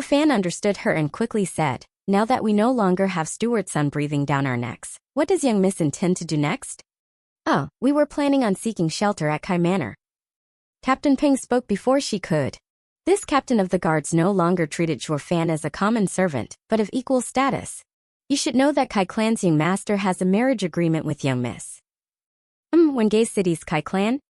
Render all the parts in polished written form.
Fan understood her and quickly said, now that we no longer have steward sun breathing down our necks, what does young miss intend to do next? Oh, we were planning on seeking shelter at Kai Manor. Captain Peng spoke before she could. This captain of the guards no longer treated Fan as a common servant, but of equal status. You should know that Kai Clan's young master has a marriage agreement with young miss. Wengay City's Kai Clan?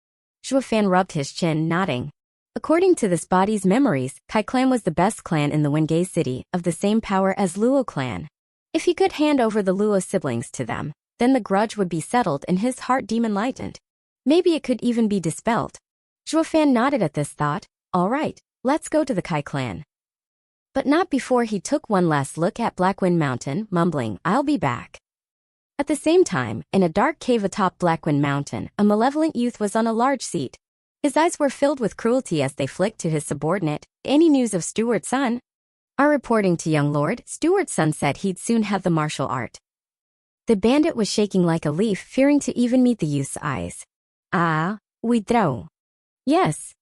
Fan rubbed his chin, nodding. According to this body's memories, Kai Clan was the best clan in the Wengay City, of the same power as Luo clan. If he could hand over the Luo siblings to them, then the grudge would be settled and his heart demon lightened. Maybe it could even be dispelled. Fan nodded at this thought. All right, let's go to the Kai clan. But not before he took one last look at Blackwind Mountain, mumbling, I'll be back. At the same time, in a dark cave atop Blackwind Mountain, a malevolent youth was on a large seat. His eyes were filled with cruelty as they flicked to his subordinate. Any news of Steward's son? Our reporting to young lord, Steward's son said he'd soon have the martial art. The bandit was shaking like a leaf, fearing to even meet the youth's eyes. Ah, we throw. Yes.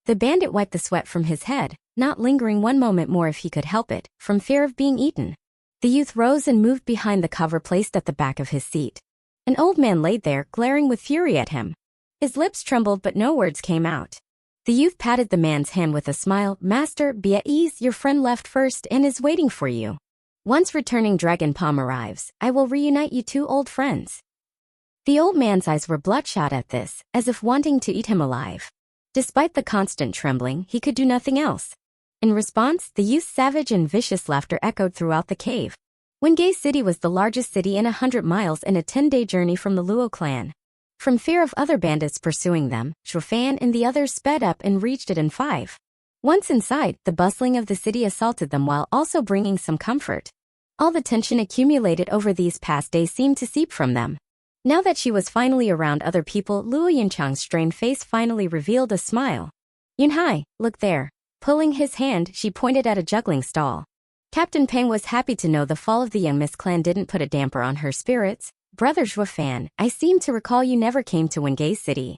The bandit wiped the sweat from his head, not lingering one moment more if he could help it, from fear of being eaten. The youth rose and moved behind the cover placed at the back of his seat. An old man laid there, glaring with fury at him. His lips trembled but no words came out. The youth patted the man's hand with a smile. Master, be at ease, your friend left first and is waiting for you. Once returning Dragon Palm arrives, I will reunite you two old friends. The old man's eyes were bloodshot at this, as if wanting to eat him alive. Despite the constant trembling, he could do nothing else. In response, the youth's savage and vicious laughter echoed throughout the cave. Wengay City was the largest city in 100 miles and a 10-day journey from the Luo clan. From fear of other bandits pursuing them, Fan and the others sped up and reached it in 5. Once inside, the bustling of the city assaulted them while also bringing some comfort. All the tension accumulated over these past days seemed to seep from them. Now that she was finally around other people, Luo Yunchang's strained face finally revealed a smile. Yunhai, look there. Pulling his hand, she pointed at a juggling stall. Captain Peng was happy to know the fall of the young Miss clan didn't put a damper on her spirits. Brother Fan, I seem to recall you never came to Wengay City.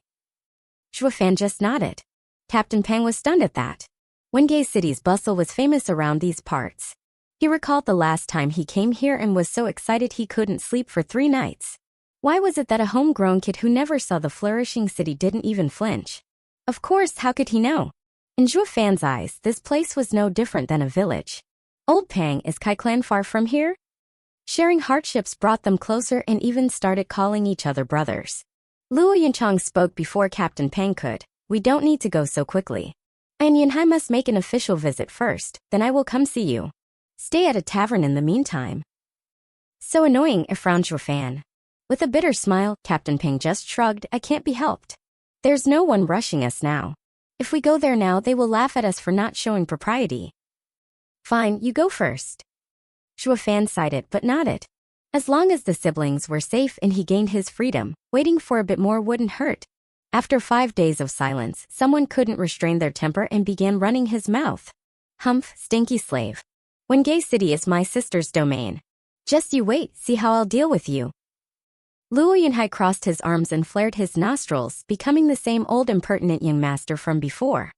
Fan just nodded. Captain Peng was stunned at that. Wengay City's bustle was famous around these parts. He recalled the last time he came here and was so excited he couldn't sleep for 3 nights. Why was it that a homegrown kid who never saw the flourishing city didn't even flinch? Of course, how could he know? In Fan's eyes, this place was no different than a village. Old Pang, is Kai Clan far from here? Sharing hardships brought them closer and even started calling each other brothers. Luo Yunchang spoke before Captain Pang could. We don't need to go so quickly. I and Yunhai must make an official visit first, then I will come see you. Stay at a tavern in the meantime. So annoying, frowned Fan. With a bitter smile, Captain Peng just shrugged. I can't be helped. There's no one rushing us now. If we go there now, they will laugh at us for not showing propriety. Fine, you go first. Fan sighed it but nodded. As long as the siblings were safe and he gained his freedom, waiting for a bit more wouldn't hurt. After 5 days of silence, someone couldn't restrain their temper and began running his mouth. Humph, stinky slave. Wengay City is my sister's domain. Just you wait, see how I'll deal with you. Luo Yunhai crossed his arms and flared his nostrils, becoming the same old impertinent young master from before.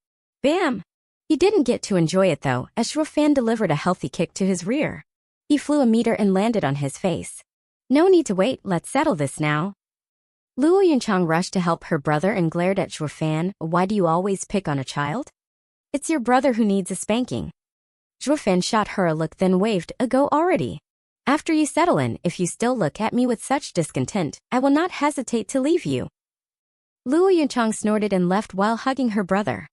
Bam! He didn't get to enjoy it though, as Fan delivered a healthy kick to his rear. He flew a meter and landed on his face. No need to wait, let's settle this now. Luo Yunchang rushed to help her brother and glared at Fan. Why do you always pick on a child? It's your brother who needs a spanking. Fan shot her a look then waved, go already. After you settle in, if you still look at me with such discontent, I will not hesitate to leave you. Luo Yunchang snorted and left while hugging her brother.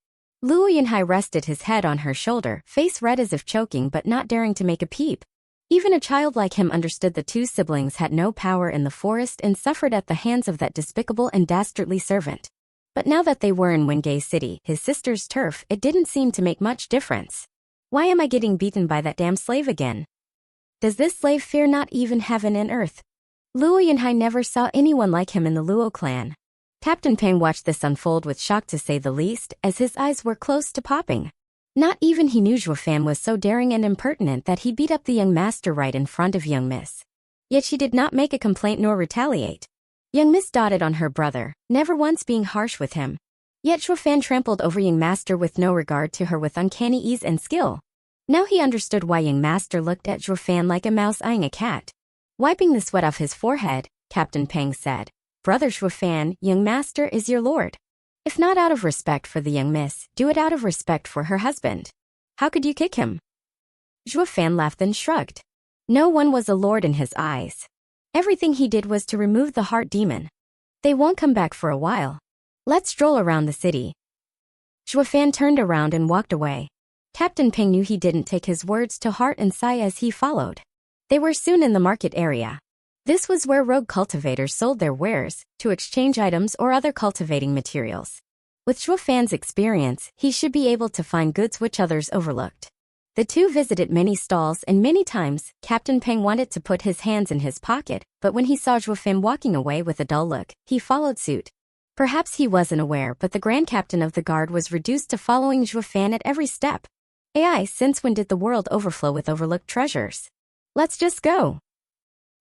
Luo Yunhai rested his head on her shoulder, face red as if choking but not daring to make a peep. Even a child like him understood the two siblings had no power in the forest and suffered at the hands of that despicable and dastardly servant. But now that they were in Wengay City, his sister's turf, it didn't seem to make much difference. Why am I getting beaten by that damn slave again? Does this slave fear not even heaven and earth? Luo Yunhai never saw anyone like him in the Luo clan. Captain Peng watched this unfold with shock to say the least, as his eyes were close to popping. Not even he knew Fan was so daring and impertinent that he beat up the young master right in front of young Miss. Yet she did not make a complaint nor retaliate. Young Miss dotted on her brother, never once being harsh with him. Yet Fan trampled over young master with no regard to her with uncanny ease and skill. Now he understood why young master looked at Zhuo Fan like a mouse eyeing a cat. Wiping the sweat off his forehead, Captain Peng said, "Brother Zhuo Fan, young master is your lord. If not out of respect for the young miss, do it out of respect for her husband. How could you kick him?" Zhuo Fan laughed and shrugged. No one was a lord in his eyes. Everything he did was to remove the heart demon. They won't come back for a while. Let's stroll around the city. Zhuo Fan turned around and walked away. Captain Peng knew he didn't take his words to heart and sigh as he followed. They were soon in the market area. This was where rogue cultivators sold their wares, to exchange items or other cultivating materials. With Zhuo Fan's experience, he should be able to find goods which others overlooked. The two visited many stalls and many times, Captain Peng wanted to put his hands in his pocket, but when he saw Zhuo Fan walking away with a dull look, he followed suit. Perhaps he wasn't aware, but the Grand Captain of the Guard was reduced to following Zhuo Fan at every step. AI, since when did the world overflow with overlooked treasures? Let's just go.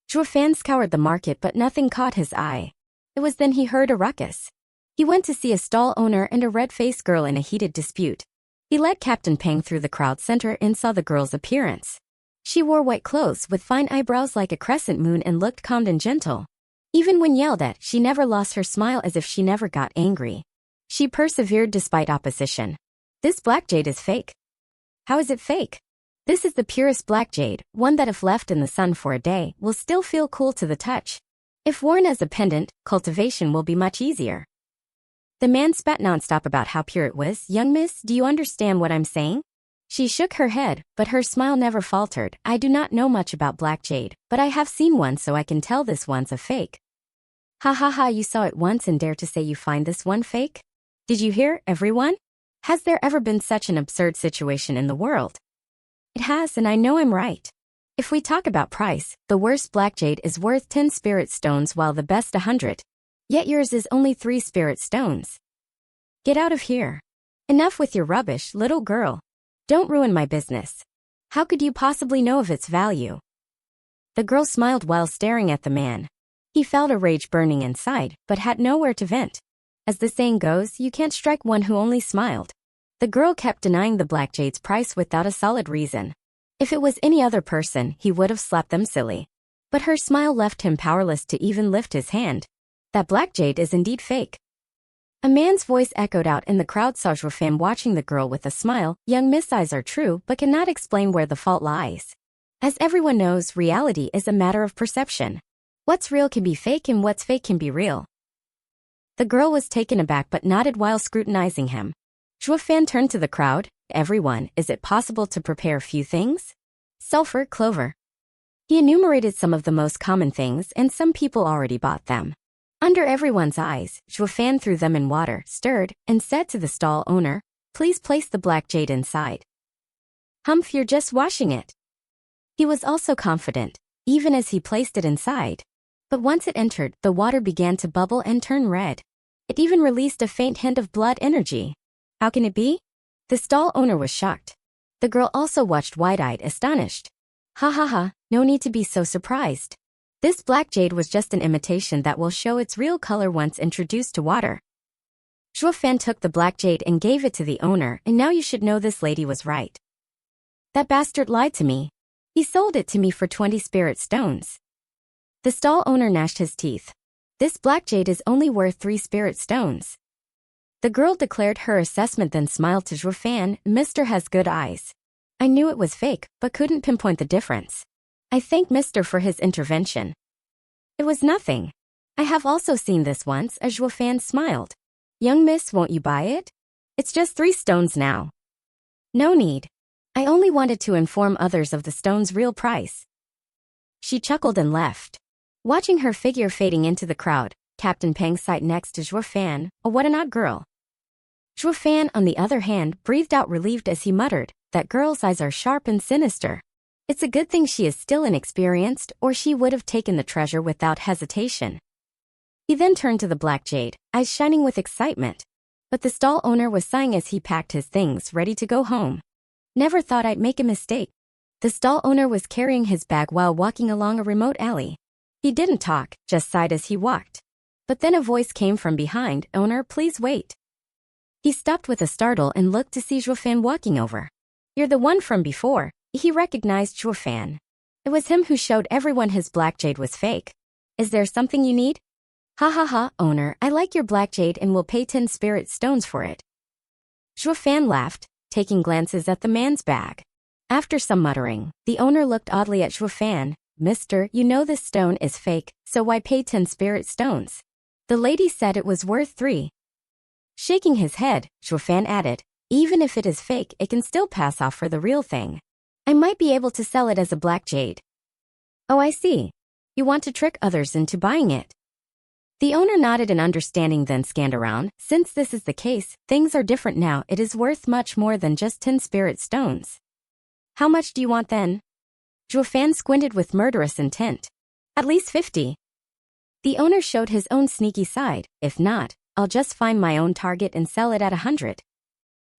Zhuo Fan scoured the market but nothing caught his eye. It was then he heard a ruckus. He went to see a stall owner and a red-faced girl in a heated dispute. He led Captain Peng through the crowd center and saw the girl's appearance. She wore white clothes with fine eyebrows like a crescent moon and looked calm and gentle. Even when yelled at, she never lost her smile as if she never got angry. She persevered despite opposition. This black jade is fake. How is it fake? This is the purest black jade, one that if left in the sun for a day, will still feel cool to the touch. If worn as a pendant, cultivation will be much easier. The man spat nonstop about how pure it was. Young miss, do you understand what I'm saying? She shook her head, but her smile never faltered. I do not know much about black jade, but I have seen one so I can tell this one's a fake. Ha ha ha, you saw it once and dare to say you find this one fake? Did you hear, everyone? Has there ever been such an absurd situation in the world? It has, and I know I'm right. If we talk about price, the worst black jade is worth 10 spirit stones while the best 100. Yet yours is only 3 spirit stones. Get out of here. Enough with your rubbish, little girl. Don't ruin my business. How could you possibly know of its value? The girl smiled while staring at the man. He felt a rage burning inside, but had nowhere to vent. As the saying goes, you can't strike one who only smiled. The girl kept denying the black jade's price without a solid reason. If it was any other person, he would have slapped them silly. But her smile left him powerless to even lift his hand. That black jade is indeed fake. A man's voice echoed out and the crowd saw Zhuo Fan watching the girl with a smile. Young miss, eyes are true but cannot explain where the fault lies. As everyone knows, reality is a matter of perception. What's real can be fake and what's fake can be real. The girl was taken aback but nodded while scrutinizing him. Zhuo Fan turned to the crowd. Everyone, is it possible to prepare a few things? Sulfur, clover. He enumerated some of the most common things and some people already bought them. Under everyone's eyes, Zhuo Fan threw them in water, stirred, and said to the stall owner, "Please place the black jade inside." "Humph, you're just washing it." He was also confident, even as he placed it inside. But once it entered, the water began to bubble and turn red. It even released a faint hint of blood energy. How can it be? The stall owner was shocked. The girl also watched wide-eyed, astonished. Ha ha ha, no need to be so surprised. This black jade was just an imitation that will show its real color once introduced to water. Zhuo Fan took the black jade and gave it to the owner, and now you should know this lady was right. That bastard lied to me. He sold it to me for 20 spirit stones. The stall owner gnashed his teeth. This black jade is only worth 3 spirit stones. The girl declared her assessment then smiled to Zhuo Fan. Mr. has good eyes. I knew it was fake, but couldn't pinpoint the difference. I thank Mr. for his intervention. It was nothing. I have also seen this once, as Zhuo Fan smiled. Young miss, won't you buy it? It's just 3 stones now. No need. I only wanted to inform others of the stone's real price. She chuckled and left. Watching her figure fading into the crowd, Captain Peng sat next to Zhuo Fan. Oh, what an odd girl. Zhuo Fan, on the other hand, breathed out relieved as he muttered, that girl's eyes are sharp and sinister. It's a good thing she is still inexperienced, or she would have taken the treasure without hesitation. He then turned to the black jade, eyes shining with excitement. But the stall owner was sighing as he packed his things, ready to go home. Never thought I'd make a mistake. The stall owner was carrying his bag while walking along a remote alley. He didn't talk, just sighed as he walked. But then a voice came from behind. Owner, please wait. He stopped with a startle and looked to see Zhuo Fan walking over. You're the one from before. He recognized Zhuo Fan. It was him who showed everyone his black jade was fake. Is there something you need? Ha ha ha, owner, I like your black jade and will pay 10 spirit stones for it. Zhuo Fan laughed, taking glances at the man's bag. After some muttering, the owner looked oddly at Zhuo Fan. Mister, you know this stone is fake, so why pay 10 spirit stones? The lady said it was worth 3. Shaking his head, Zhuo Fan added, even if it is fake, it can still pass off for the real thing. I might be able to sell it as a black jade. Oh, I see. You want to trick others into buying it. The owner nodded in understanding, then scanned around. Since this is the case, things are different now. It is worth much more than just 10 spirit stones. How much do you want then? Zhuo Fan squinted with murderous intent. At least 50. The owner showed his own sneaky side. If not, I'll just find my own target and sell it at 100.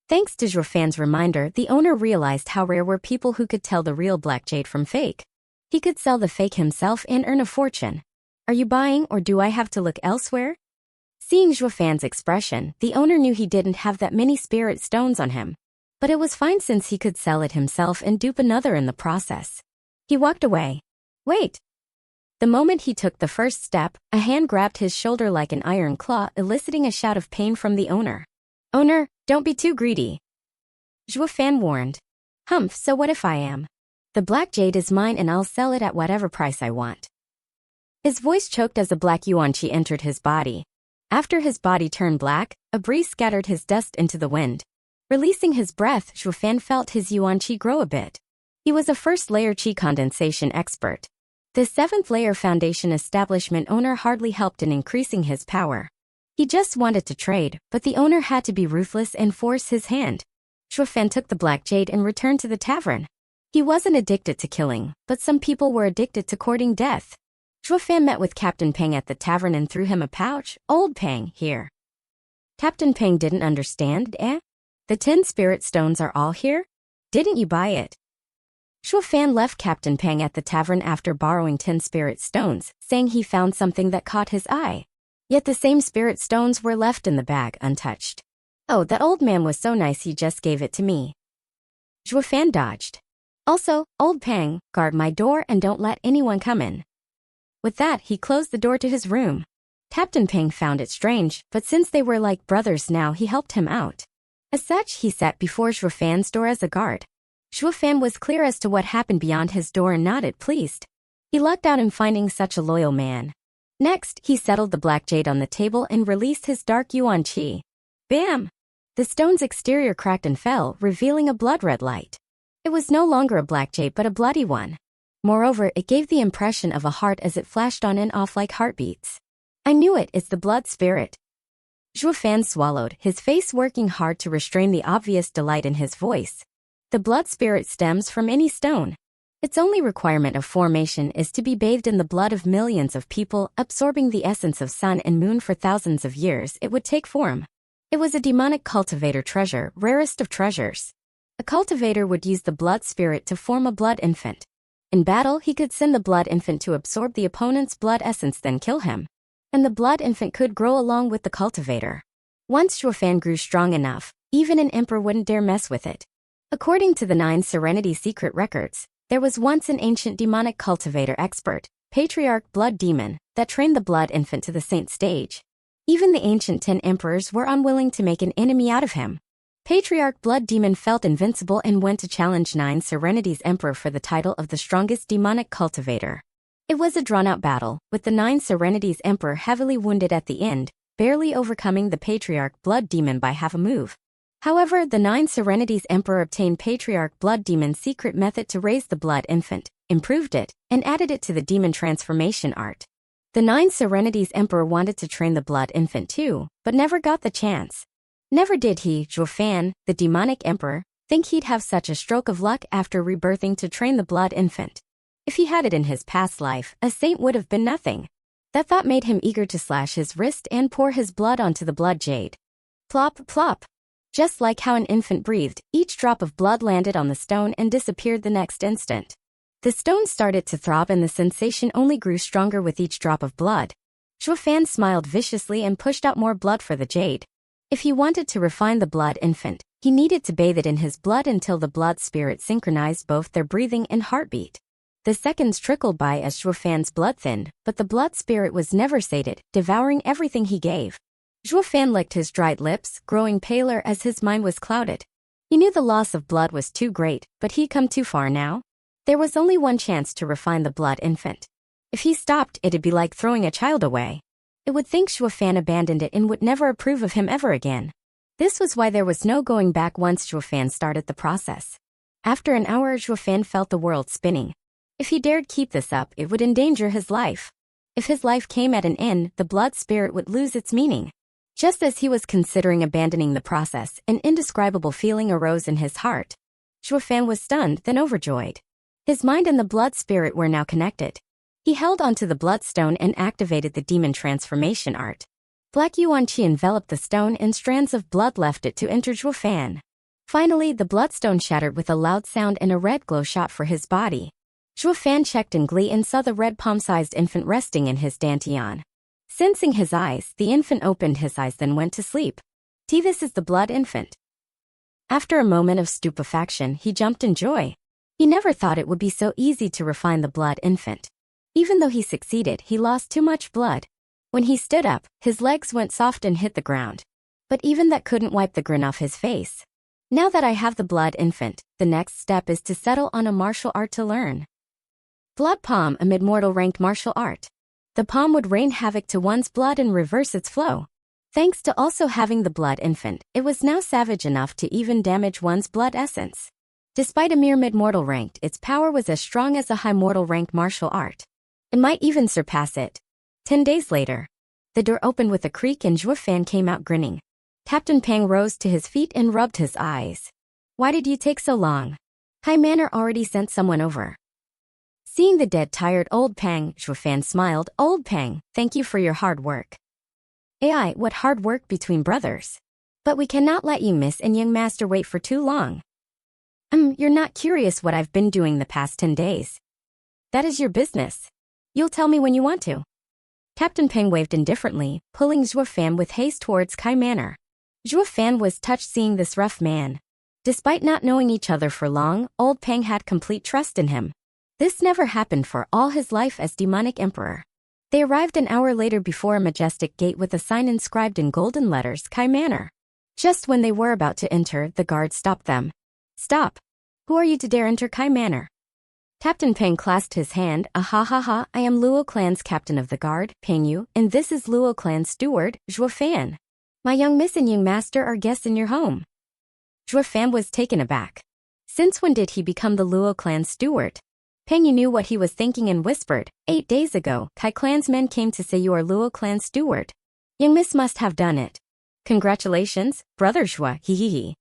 Thanks to Zhuo Fan's reminder, the owner realized how rare were people who could tell the real black jade from fake. He could sell the fake himself and earn a fortune. Are you buying, or do I have to look elsewhere? Seeing Zhuo Fan's expression, the owner knew he didn't have that many spirit stones on him. But it was fine since he could sell it himself and dupe another in the process. He walked away. Wait. The moment he took the first step, a hand grabbed his shoulder like an iron claw, eliciting a shout of pain from the owner. Owner, don't be too greedy. Zhuo Fan warned. Humph, so what if I am? The black jade is mine and I'll sell it at whatever price I want. His voice choked as a black yuan qi entered his body. After his body turned black, a breeze scattered his dust into the wind. Releasing his breath, Zhuo Fan felt his yuan qi grow a bit. He was a first-layer qi condensation expert. The 7th-layer foundation establishment owner hardly helped in increasing his power. He just wanted to trade, but the owner had to be ruthless and force his hand. Zhuo Fan took the black jade and returned to the tavern. He wasn't addicted to killing, but some people were addicted to courting death. Zhuo Fan met with Captain Peng at the tavern and threw him a pouch. Old Peng, here. Captain Peng didn't understand. The 10 spirit stones are all here? Didn't you buy it? Zhuo Fan left Captain Peng at the tavern after borrowing 10 spirit stones, saying he found something that caught his eye. Yet the same spirit stones were left in the bag untouched. Oh, that old man was so nice he just gave it to me. Zhuo Fan dodged. Also, old Peng, guard my door and don't let anyone come in. With that, he closed the door to his room. Captain Peng found it strange, but since they were like brothers now, he helped him out. As such, he sat before Zhuo Fan's door as a guard. Zhuo Fan was clear as to what happened beyond his door and nodded pleased. He lucked out in finding such a loyal man. Next, he settled the black jade on the table and released his dark yuan qi. Bam! The stone's exterior cracked and fell, revealing a blood-red light. It was no longer a black jade but a bloody one. Moreover, it gave the impression of a heart as it flashed on and off like heartbeats. I knew it, it's the blood spirit. Zhuo Fan swallowed, his face working hard to restrain the obvious delight in his voice. The blood spirit stems from any stone. Its only requirement of formation is to be bathed in the blood of millions of people, absorbing the essence of sun and moon for thousands of years. It would take form. It was a demonic cultivator treasure, rarest of treasures. A cultivator would use the blood spirit to form a blood infant. In battle, he could send the blood infant to absorb the opponent's blood essence, then kill him. And the blood infant could grow along with the cultivator. Once Zhuo Fan grew strong enough, even an emperor wouldn't dare mess with it. According to the Nine Serenities Secret Records, there was once an ancient demonic cultivator expert, Patriarch Blood Demon, that trained the blood infant to the saint stage. Even the ancient 10 emperors were unwilling to make an enemy out of him. Patriarch Blood Demon felt invincible and went to challenge Nine Serenities Emperor for the title of the strongest demonic cultivator. It was a drawn-out battle, with the Nine Serenities Emperor heavily wounded at the end, barely overcoming the Patriarch Blood Demon by half a move. However, the Nine Serenities Emperor obtained Patriarch Blood Demon's secret method to raise the blood infant, improved it, and added it to the demon transformation art. The Nine Serenities Emperor wanted to train the blood infant too, but never got the chance. Never did he, Zhuo Fan, the demonic emperor, think he'd have such a stroke of luck after rebirthing to train the blood infant. If he had it in his past life, a saint would have been nothing. That thought made him eager to slash his wrist and pour his blood onto the blood jade. Plop, plop. Just like how an infant breathed, each drop of blood landed on the stone and disappeared the next instant. The stone started to throb and the sensation only grew stronger with each drop of blood. Zhuo Fan smiled viciously and pushed out more blood for the jade. If he wanted to refine the blood infant, He needed to bathe it in his blood until the blood spirit synchronized both their breathing and heartbeat. The seconds trickled by as Zhuofan's blood thinned, but the blood spirit was never sated, devouring everything he gave. Zhuofan licked his dried lips, growing paler as his mind was clouded. He knew the loss of blood was too great, but he'd come too far now. There was only one chance to refine the blood infant. If he stopped, it'd be like throwing a child away. It would think Zhuofan abandoned it and would never approve of him ever again. This was why there was no going back once Zhuofan started the process. After an hour, Zhuofan felt the world spinning. If he dared keep this up, it would endanger his life. If his life came at an end, the blood spirit would lose its meaning. Just as he was considering abandoning the process, an indescribable feeling arose in his heart. Zhuofan was stunned, then overjoyed. His mind and the blood spirit were now connected. He held onto the bloodstone and activated the demon transformation art. Black yuan qi enveloped the stone and strands of blood left it to enter Zhuofan. Finally, the bloodstone shattered with a loud sound and a red glow shot for his body. Zhuofan checked in glee and saw the red palm-sized infant resting in his dantian. Sensing his eyes, the infant opened his eyes then went to sleep. This is the blood infant. After a moment of stupefaction, he jumped in joy. He never thought it would be so easy to refine the blood infant. Even though he succeeded, he lost too much blood. When he stood up, his legs went soft and hit the ground. But even that couldn't wipe the grin off his face. Now that I have the blood infant, the next step is to settle on a martial art to learn. Blood palm, a mid-mortal ranked martial art. The palm would rain havoc to one's blood and reverse its flow. Thanks to also having the blood infant, it was now savage enough to even damage one's blood essence. Despite a mere mid-mortal ranked, its power was as strong as a high mortal ranked martial art. It might even surpass it. 10 days later, the door opened with a creak and Zhuofan came out grinning. Captain Pang rose to his feet and rubbed his eyes. Why did you take so long? Kai Manor already sent someone over. Seeing the dead, tired old Pang, Zhuofan smiled. Old Pang, thank you for your hard work. AI, what hard work between brothers. But we cannot let you miss and young master wait for too long. You're not curious what I've been doing the past 10 days. That is your business. You'll tell me when you want to. Captain Pang waved indifferently, pulling Zhuofan with haste towards Kai Manor. Zhuofan was touched seeing this rough man. Despite not knowing each other for long, old Pang had complete trust in him. This never happened for all his life as demonic emperor. They arrived an hour later before a majestic gate with a sign inscribed in golden letters, Kai Manor. Just when they were about to enter, the guard stopped them. Stop. Who are you to dare enter Kai Manor? Captain Pang clasped his hand. I am Luo Clan's captain of the guard, Pang Yu, and this is Luo Clan's steward, Zhuofan. My young miss and young master are guests in your home. Zhuofan was taken aback. Since when did he become the Luo Clan's steward? Pang Yu knew what he was thinking and whispered, 8 days ago, Kai Clan's men came to say you are Luo Clan's steward. Young miss must have done it. Congratulations, brother Zhua, hee.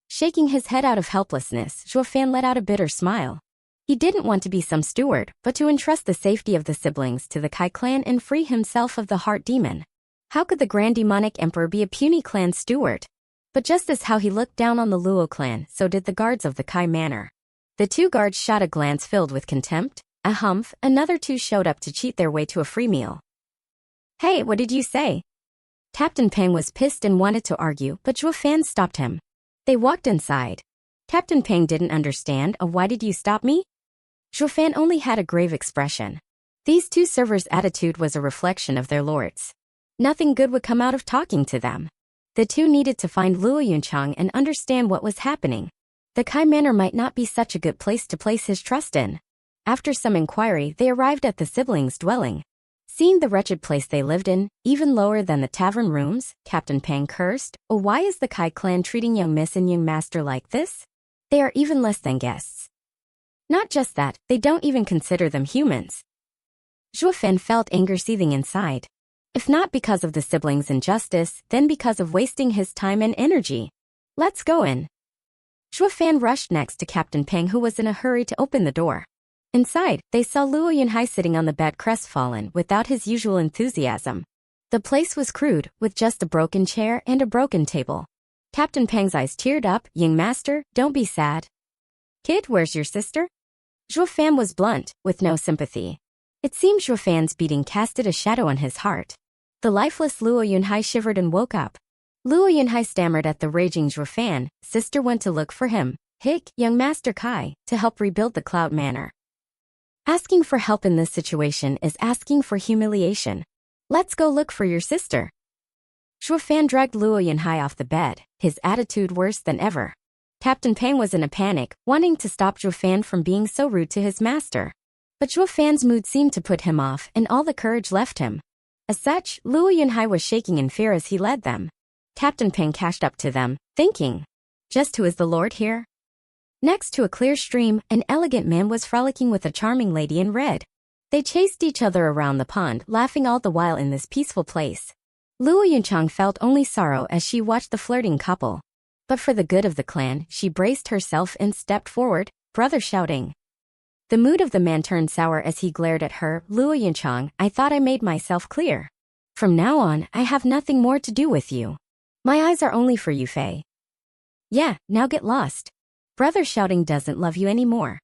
Shaking his head out of helplessness, Zhuofan let out a bitter smile. He didn't want to be some steward, but to entrust the safety of the siblings to the Kai clan and free himself of the heart demon. How could the Grand Demonic Emperor be a puny clan steward? But just as how he looked down on the Luo clan, so did the guards of the Kai Manor. The two guards shot a glance filled with contempt. A humph, another two showed up to cheat their way to a free meal. Hey, what did you say? Captain Pang was pissed and wanted to argue, but Zhuofan stopped him. They walked inside. Captain Pang didn't understand. Why did you stop me? Zhuofan only had a grave expression. These two servers' attitude was a reflection of their lords. Nothing good would come out of talking to them. The two needed to find Luo Yunchang and understand what was happening. The Kai Manor might not be such a good place to place his trust in. After some inquiry, they arrived at the siblings' dwelling. Seeing the wretched place they lived in, even lower than the tavern rooms, Captain Pang cursed. Why is the Kai clan treating young miss and young master like this? They are even less than guests. Not just that, they don't even consider them humans. Zhuofan felt anger seething inside. If not because of the siblings' injustice, then because of wasting his time and energy. Let's go in. Zhuofan rushed next to Captain Pang, who was in a hurry to open the door. Inside, they saw Luo Yunhai sitting on the bed crestfallen, without his usual enthusiasm. The place was crude, with just a broken chair and a broken table. Captain Pang's eyes teared up. Young master, don't be sad. Kid, where's your sister? Zhuofan was blunt, with no sympathy. It seemed Zhuofan's beating casted a shadow on his heart. The lifeless Luo Yunhai shivered and woke up. Luo Yunhai stammered at the raging Zhuofan. Sister went to look for him, hic, young Master Kai, to help rebuild the Cloud Manor. Asking for help in this situation is asking for humiliation. Let's go look for your sister. Zhuofan dragged Luo Yunhai off the bed, his attitude worse than ever. Captain Pang was in a panic, wanting to stop Zhuofan from being so rude to his master. But Zhuofan's mood seemed to put him off and all the courage left him. As such, Luo Yunhai was shaking in fear as he led them. Captain Pang cashed up to them, thinking, just who is the lord here? Next to a clear stream, an elegant man was frolicking with a charming lady in red. They chased each other around the pond, laughing all the while in this peaceful place. Luo Yunchang felt only sorrow as she watched the flirting couple. But for the good of the clan, she braced herself and stepped forward, brother shouting. The mood of the man turned sour as he glared at her. Luo Yunchang, I thought I made myself clear. From now on, I have nothing more to do with you. My eyes are only for you, Faye. Yeah, now get lost. Brother shouting doesn't love you anymore.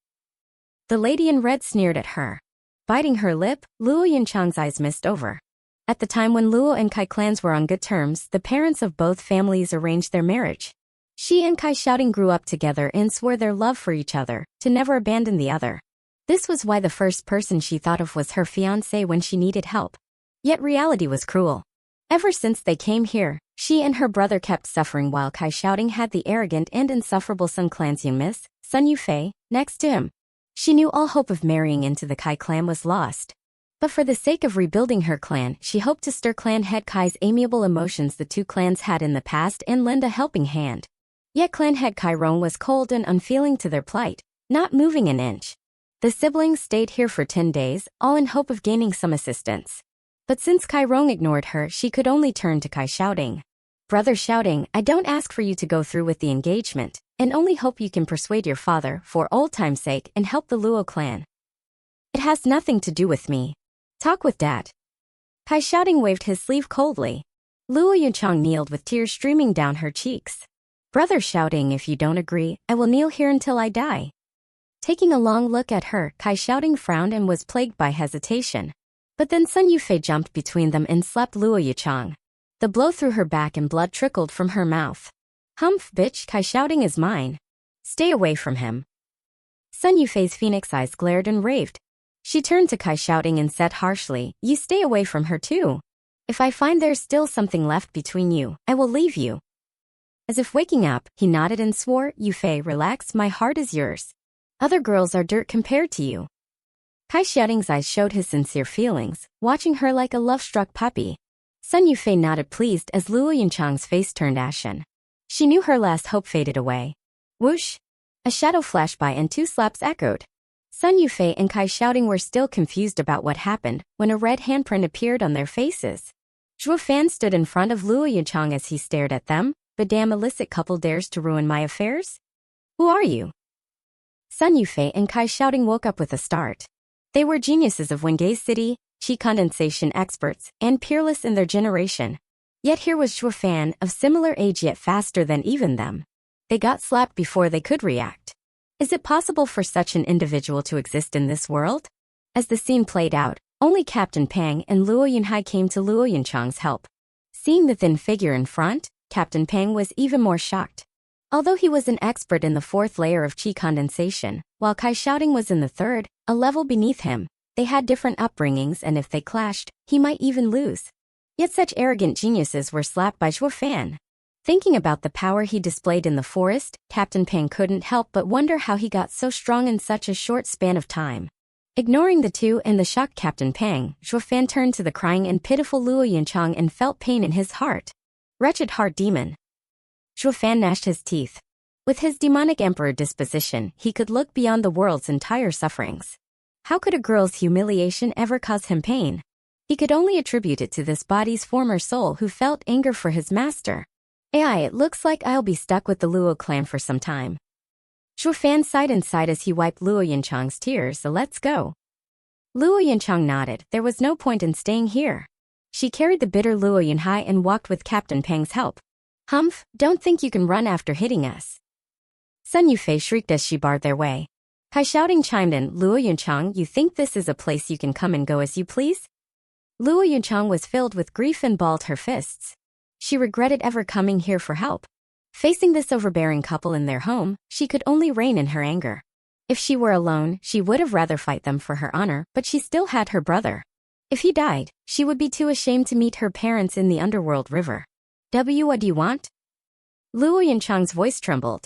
The lady in red sneered at her. Biting her lip, Luo Yunchang's eyes mist over. At the time when Luo and Kai clans were on good terms, the parents of both families arranged their marriage. She and Kai shouting grew up together and swore their love for each other, to never abandon the other. This was why the first person she thought of was her fiancé when she needed help. Yet reality was cruel. Ever since they came here, she and her brother kept suffering while Kai shouting had the arrogant and insufferable Sun Clan's young miss, Sun Yufei, next to him. She knew all hope of marrying into the Kai clan was lost. But for the sake of rebuilding her clan, she hoped to stir clan head Kai's amiable emotions the two clans had in the past and lend a helping hand. Yet clan head Kai Rong was cold and unfeeling to their plight, not moving an inch. The siblings stayed here for 10 days, all in hope of gaining some assistance. But since Kai Rong ignored her, she could only turn to Kai shouting. Brother shouting, I don't ask for you to go through with the engagement, and only hope you can persuade your father for old time's sake and help the Luo clan. It has nothing to do with me. Talk with Dad. Kai shouting waved his sleeve coldly. Luo Yunchang kneeled with tears streaming down her cheeks. Brother shouting, if you don't agree, I will kneel here until I die. Taking a long look at her, Kai shouting frowned and was plagued by hesitation. But then Sun Yufei jumped between them and slapped Luo Yunchang. The blow through her back and blood trickled from her mouth. Humph, bitch, Kai shouting is mine. Stay away from him. Sun Yufei's phoenix eyes glared and raved. She turned to Kai shouting and said harshly, you stay away from her too. If I find there's still something left between you, I will leave you. As if waking up, he nodded and swore, Yufei, relax, my heart is yours. Other girls are dirt compared to you. Kai shouting's eyes showed his sincere feelings, watching her like a love-struck puppy. Sun Yufei nodded pleased as Luo Yunchang's face turned ashen. She knew her last hope faded away. Whoosh! A shadow flashed by and 2 slaps echoed. Sun Yufei and Kai shouting were still confused about what happened when a red handprint appeared on their faces. Zhuofan stood in front of Luo Yunchang as he stared at them. The damn illicit couple dares to ruin my affairs? Who are you? Sun Yufei and Kai shouting woke up with a start. They were geniuses of Wengay City, chi condensation experts, and peerless in their generation. Yet here was Zhuofan, of similar age yet faster than even them. They got slapped before they could react. Is it possible for such an individual to exist in this world? As the scene played out, only Captain Pang and Luo Yunhai came to Luo Yunchang's help. Seeing the thin figure in front, Captain Pang was even more shocked. Although he was an expert in the 4th layer of chi condensation, while Kai shouting was in the 3rd, a level beneath him, they had different upbringings and if they clashed, he might even lose. Yet such arrogant geniuses were slapped by Zhuofan. Thinking about the power he displayed in the forest, Captain Pang couldn't help but wonder how he got so strong in such a short span of time. Ignoring the two and the shocked Captain Pang, Zhuofan turned to the crying and pitiful Luo Yunchang and felt pain in his heart. Wretched heart demon. Zhuofan gnashed his teeth. With his demonic emperor disposition, he could look beyond the world's entire sufferings. How could a girl's humiliation ever cause him pain? He could only attribute it to this body's former soul who felt anger for his master. It looks like I'll be stuck with the Luo clan for some time. Zhuofan sighed inside as he wiped Luo Yunchang's tears, so let's go. Luo Yunchang nodded. There was no point in staying here. She carried the bitter Luo Yunhai and walked with Captain Pang's help. Humph, don't think you can run after hitting us. Sun Yufei shrieked as she barred their way. Kai shouting chimed in, Luo Yunchang, you think this is a place you can come and go as you please? Luo Yunchang was filled with grief and balled her fists. She regretted ever coming here for help. Facing this overbearing couple in their home, she could only rein in her anger. If she were alone, she would have rather fight them for her honor, but she still had her brother. If he died, she would be too ashamed to meet her parents in the underworld river. What do you want? Luo Yunchang's voice trembled.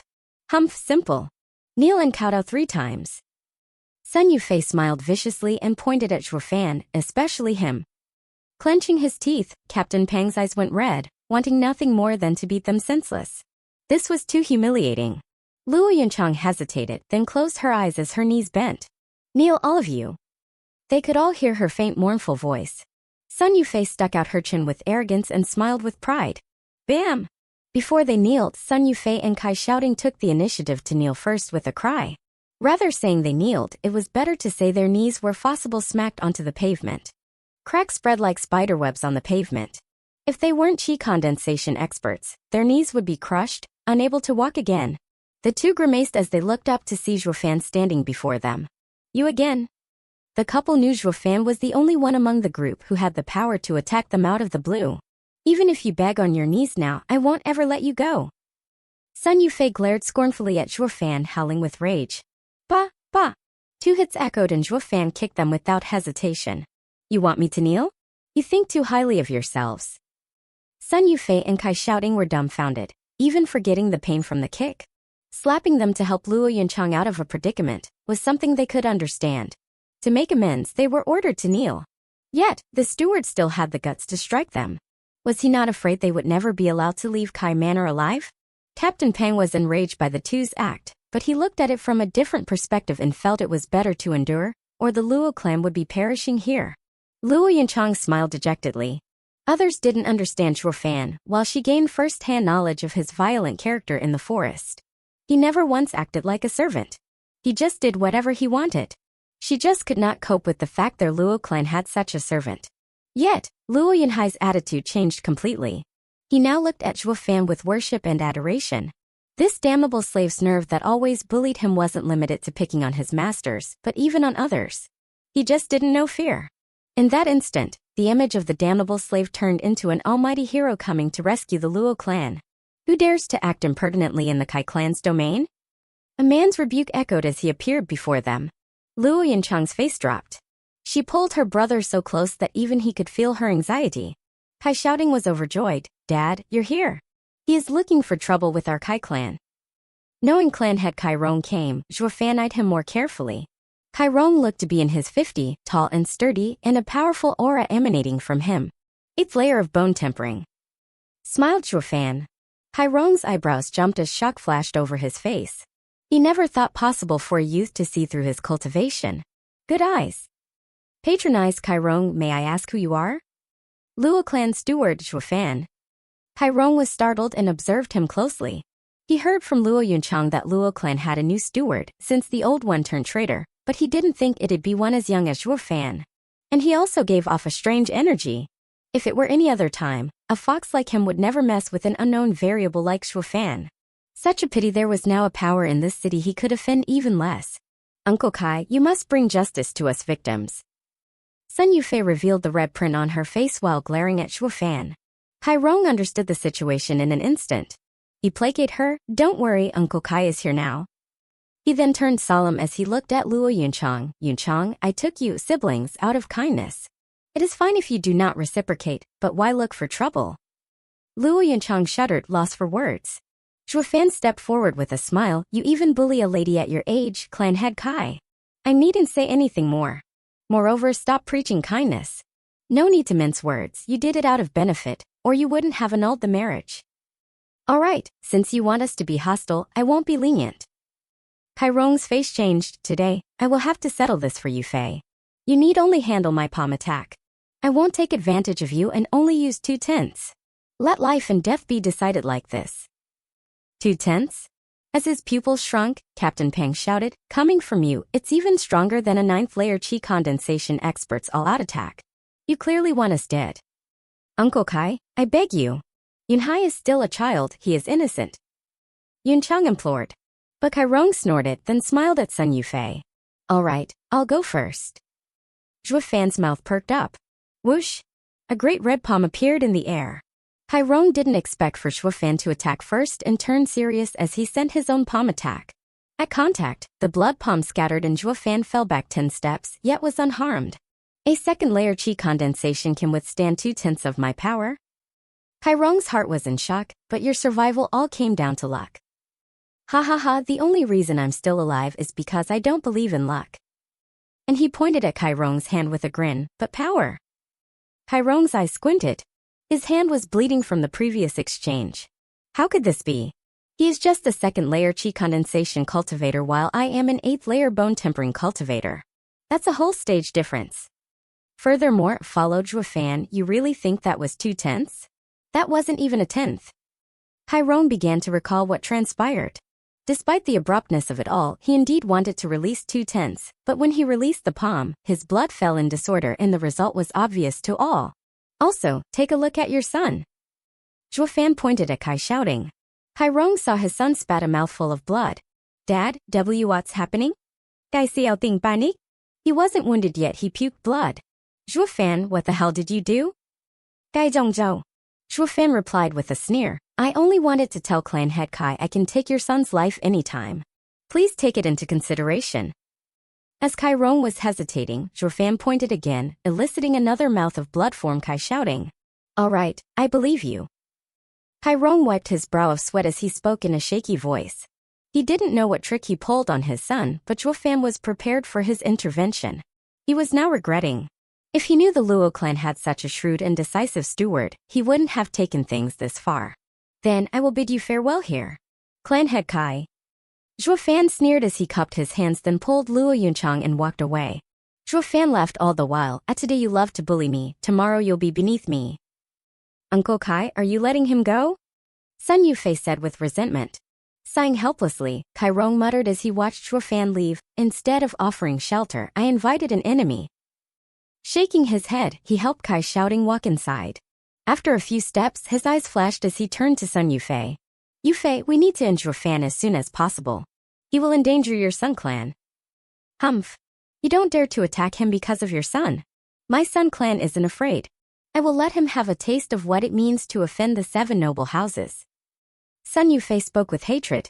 Humph, simple. Kneel and kowtow 3 times. Sun Yufei smiled viciously and pointed at Zhuo Fan, especially him. Clenching his teeth, Captain Pang's eyes went red, wanting nothing more than to beat them senseless. This was too humiliating. Luo Yunchang hesitated, then closed her eyes as her knees bent. Kneel, all of you. They could all hear her faint mournful voice. Sun Yufei stuck out her chin with arrogance and smiled with pride. Bam! Before they kneeled, Sun Yufei and Kai Shouting took the initiative to kneel first with a cry. Rather saying they kneeled, it was better to say their knees were forcibly smacked onto the pavement. Cracks spread like spiderwebs on the pavement. If they weren't chi condensation experts, their knees would be crushed, unable to walk again. The two grimaced as they looked up to see Zhuo Fan standing before them. You again? The couple knew Zhuo Fan was the only one among the group who had the power to attack them out of the blue. Even if you beg on your knees now, I won't ever let you go. Sun Yufei glared scornfully at Zhuo Fan, howling with rage. Bah, bah. 2 hits echoed and Zhuo Fan kicked them without hesitation. You want me to kneel? You think too highly of yourselves. Sun Yufei and Kai Shouting were dumbfounded, even forgetting the pain from the kick. Slapping them to help Luo Yunchang out of a predicament was something they could understand. To make amends, they were ordered to kneel. Yet, the steward still had the guts to strike them. Was he not afraid they would never be allowed to leave Kai Manor alive? Captain Pang was enraged by the two's act, but he looked at it from a different perspective and felt it was better to endure, or the Luo clan would be perishing here. Luo Yunchang smiled dejectedly. Others didn't understand Zhuo Fan, while she gained first-hand knowledge of his violent character in the forest. He never once acted like a servant. He just did whatever he wanted. She just could not cope with the fact their Luo clan had such a servant. Yet, Luo Yunhai's attitude changed completely. He now looked at Zhuo Fan with worship and adoration. This damnable slave's nerve that always bullied him wasn't limited to picking on his masters, but even on others. He just didn't know fear. In that instant, the image of the damnable slave turned into an almighty hero coming to rescue the Luo clan. Who dares to act impertinently in the Kai clan's domain? A man's rebuke echoed as he appeared before them. Luo Yunchang's face dropped. She pulled her brother so close that even he could feel her anxiety. Kai Shouting was overjoyed. Dad, you're here. He is looking for trouble with our Kai clan. Knowing clan head Kai Rong came, Zhuo Fan eyed him more carefully. Kai Rong looked to be in his 50s, tall and sturdy, and a powerful aura emanating from him. 8th layer of bone tempering. Smiled Zhuo Fan. Kai Rong's eyebrows jumped as shock flashed over his face. He never thought possible for a youth to see through his cultivation. Good eyes. Patronized Kai Rong, may I ask who you are? Luo clan steward Zhuo Fan. Kai Rong was startled and observed him closely. He heard from Luo Yunchang that Luo clan had a new steward since the old one turned traitor, but he didn't think it'd be one as young as Zhuo Fan. And he also gave off a strange energy. If it were any other time, a fox like him would never mess with an unknown variable like Zhuo Fan. Such a pity there was now a power in this city he could offend even less. Uncle Kai, you must bring justice to us victims. Sun Yufei revealed the red print on her face while glaring at Zhuo Fan. Kai Rong understood the situation in an instant. He placated her, don't worry, Uncle Kai is here now. He then turned solemn as he looked at Luo Yunchang. Yunchang, I took you, siblings, out of kindness. It is fine if you do not reciprocate, but why look for trouble? Luo Yunchang shuddered, lost for words. Zhuo Fan stepped forward with a smile. You even bully a lady at your age, clan head Kai. I needn't say anything more. Moreover, stop preaching kindness. No need to mince words, you did it out of benefit, or you wouldn't have annulled the marriage. All right, since you want us to be hostile, I won't be lenient. Kai Rong's face changed. Today, I will have to settle this for you, Fei. You need only handle my palm attack. I won't take advantage of you and only use 2 tenths. Let life and death be decided like this. 2 tenths? As his pupils shrunk, Captain Pang shouted, coming from you, it's even stronger than a 9th layer chi condensation expert's all-out attack. You clearly want us dead. Uncle Kai, I beg you. Yunhai is still a child, he is innocent. Yunchang implored. But Kai Rong snorted, then smiled at Sun Yufei. All right, I'll go first. Zhuo Fan's mouth perked up. Whoosh! A great red palm appeared in the air. Rong didn't expect for Shuofan to attack first and turn serious as he sent his own palm attack. At contact, the blood palm scattered and Shuofan fell back 10 steps, yet was unharmed. A second layer chi condensation can withstand 2/10 of my power? Rong's heart was in shock, but your survival all came down to luck. Ha ha ha, the only reason I'm still alive is because I don't believe in luck. And he pointed at Rong's hand with a grin, but power. Rong's eyes squinted. His hand was bleeding from the previous exchange. How could this be? He is just a second layer chi condensation cultivator while I am an 8th layer bone tempering cultivator. That's a whole stage difference. Furthermore, followed Shuofan, you really think that was 2/10? That wasn't even a 10th. Rong began to recall what transpired. Despite the abruptness of it all, he indeed wanted to release 2/10, but when he released the palm, his blood fell in disorder and the result was obvious to all. Also, take a look at your son. Shuofan pointed at Kai shouting. Rong saw his son spat a mouthful of blood. Dad, what's happening? Kai siao ting panic? He wasn't wounded yet, he puked blood. Shuofan, what the hell did you do? Kai zhongzhou. Shuofan replied with a sneer. I only wanted to tell clan head Kai I can take your son's life anytime. Please take it into consideration. As Rong was hesitating, Shuofan pointed again, eliciting another mouth of blood from Kai shouting. All right, I believe you. Rong wiped his brow of sweat as he spoke in a shaky voice. He didn't know what trick he pulled on his son, but Shuofan was prepared for his intervention. He was now regretting. If he knew the Luo clan had such a shrewd and decisive steward, he wouldn't have taken things this far. Then I will bid you farewell here. Clan head Kai. Shuofan sneered as he cupped his hands, then pulled Luo Yunchang and walked away. Shuofan laughed all the while. Today you love to bully me, tomorrow you'll be beneath me. Uncle Kai, are you letting him go? Sun Yufei said with resentment. Sighing helplessly, Rong muttered as he watched Shuofan leave. Instead of offering shelter, I invited an enemy. Shaking his head, he helped Kai shouting walk inside. After a few steps, his eyes flashed as he turned to Sun Yufei. Yufei, we need to end Shuofan as soon as possible. He will endanger your Sun clan. Humph. You don't dare to attack him because of your son. My Sun clan isn't afraid. I will let him have a taste of what it means to offend the 7 noble houses. Sun Yufei spoke with hatred.